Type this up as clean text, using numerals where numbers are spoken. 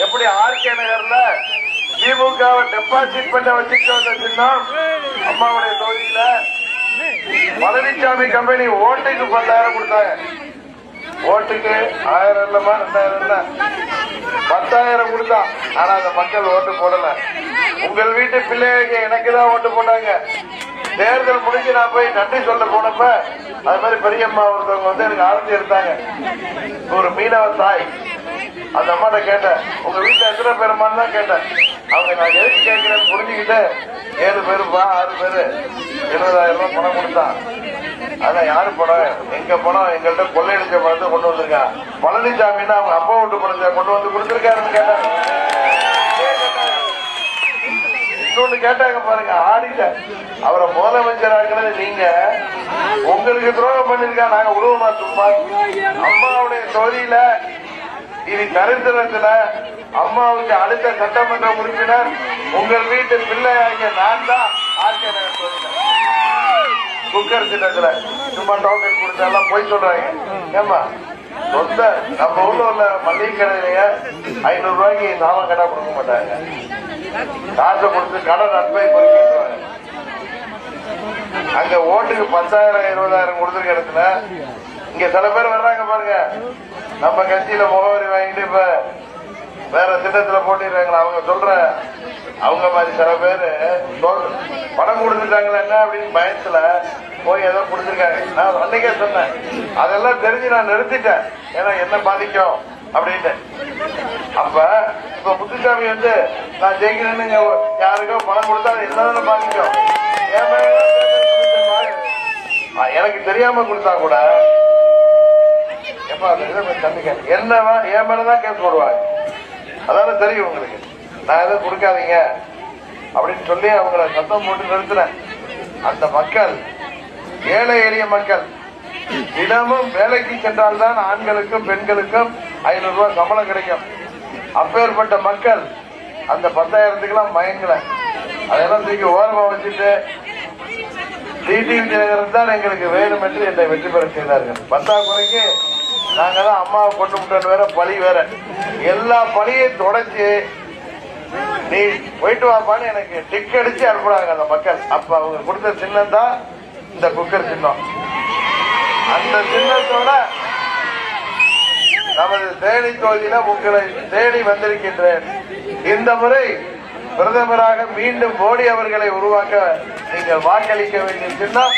எப்படி ஆர்கே நகர்ல திமுக டெபாசிட் பண்ண வச்சுட்டு வந்த சின்னம் அம்மாவுடைய தொகுதியில பழனிசாமி கம்பெனி ஓட்டுக்கு 10,000 கொடுத்தாங்க. ஓட்டுக்கு 1000 இல்லமா 2000 இல்ல 10,000 கொடுத்தா. ஆனா அந்த மக்கள் ஓட்டு போடல. உங்கள் வீட்டு பிள்ளைகளுக்கு எனக்கு தான் ஓட்டு போட்டாங்க. தேர்தல் முடிஞ்சு நான் போய் நன்றி சொல்ல போனப்ப அது மாதிரி பெரியம்மா ஒருத்தவங்க வந்து எனக்கு ஆரத்தி எடுத்தாங்க. ஒரு மீனவ தாய். அந்த அம்மாட்ட கேட்டேன், உங்க வீட்டுல எத்தனை பேருமான்னு தான் கேட்டேன். அவங்க நான் எதுக்கு கேட்கிறேன்னு புரிஞ்சுக்கிட்டு 7 பேருப்பா 6 பேரு 70,000 ரூபாய் பணம் கொடுத்தான். அதான் யாரு பணம்? எங்க பணம்? எங்கள்கிட்ட கொள்ளையடிச்ச பணத்தை கொண்டு வந்திருக்கான். பழனிசாமின்னா அவங்க அப்பா வீட்டு பணத்தை கொண்டு வந்து கொடுத்திருக்காருன்னு கேட்டாங்க. இன்னொன்னு கேட்டாங்க பாருங்க, ஆடிட்ட அவரை முதலமைச்சர் ஆக்குறது நீங்க, உங்களுக்கு துரோகம் பண்ணிருக்கா நாங்க உருவமா சும்மா. அம்மாவுடைய தொகுதியில இது சரித்திரத்துல அம்மாவுக்கு அடுத்த சட்டமன்ற உறுப்பினர் உங்கள் வீட்டு பிள்ளை ஆகிய நான் தான். ஆர்கே நகர் தொகுதியில குக்கர் சின்னத்துல சும்மா டோக்கன் கொடுத்தாலாம் போய் சொல்றாங்க. ஏமா சொந்த நம்ம ஊர்ல உள்ள மளிகை கடையிலேயே 500 ரூபாய்க்கு சாமான் கடை கொடுக்க மாட்டாங்க. காசை கொடுத்து கடை நன்மை பொறுக்கிடுவாங்க. அங்க ஓட்டுக்கு 10,000 20,000 கொடுத்துருக்க இடத்துல இங்க சில பேர் வர்றாங்க பாருங்க, நம்ம கட்சியில முகவரி வாங்கிட்டு இப்ப வேற திட்டத்துல போட்டிடுறாங்களா. அவங்க சொல்ற அவங்க மாதிரி சில பேரு பணம் கொடுத்துட்டாங்களா என்ன அப்படின்னு பயத்துல போய் ஏதோ கொடுத்துருக்காங்க. நான் அன்னைக்கே சொன்னேன், அதெல்லாம் தெரிஞ்சு நான் நிறுத்திட்டேன். ஏன்னா என்ன பாதிக்கும் அப்படின்ட்டு. அப்ப இப்ப முத்துசாமி வந்து நான் ஜெயிக்கிறேன்னு யாருக்கோ பணம் கொடுத்தா அது என்னதான பாதிக்கும். எனக்கு தெரியாம கொடுத்தா கூட என்னவா என் மேலதான் கேஸ் போடுவாங்க. அதான தெரியும் உங்களுக்கு. நான் எதுவும் கொடுக்காதீங்க அப்படின்னு சொல்லி அவங்கள சத்தம் போட்டு நிறுத்தினேன். அந்த மக்கள் ஏழை எளிய மக்கள் தினமும் வேலைக்கு சென்றால்தான் ஆண்களுக்கும் பெண்களுக்கும் 500 ரூபாய் சம்பளம் கிடைக்கும். அப்பேற்பட்ட மக்கள் அந்த 10,000த்துக்கெல்லாம் மயங்கல. அதெல்லாம் தூக்கி ஓரமா வச்சுட்டு டிடிவி தினகரன் தான் எங்களுக்கு வேணும் என்று என்னை வெற்றி பெற செய்தார்கள். 10ஆம் குறைக்கு நாங்க தான் அம்மாவை கொண்டு விட்டோம் வேற பழி வேற. எல்லா பழியையும் தொடச்சு நீ போயிட்டு வாப்பான்னு எனக்கு டிக் அடிச்சு அனுப்புறாங்க அந்த மக்கள். அப்ப அவங்க கொடுத்த சின்னம் தான் இந்த குக்கர் சின்னம். அந்த சின்னத்தோட நமது தேனி தொகுதியில உங்களை தேடி வந்திருக்கின்றேன். இந்த முறை பிரதமராக மீண்டும் மோடி அவர்களை உருவாக்க நீங்கள் வாக்களிக்க வேண்டிய சின்னம்.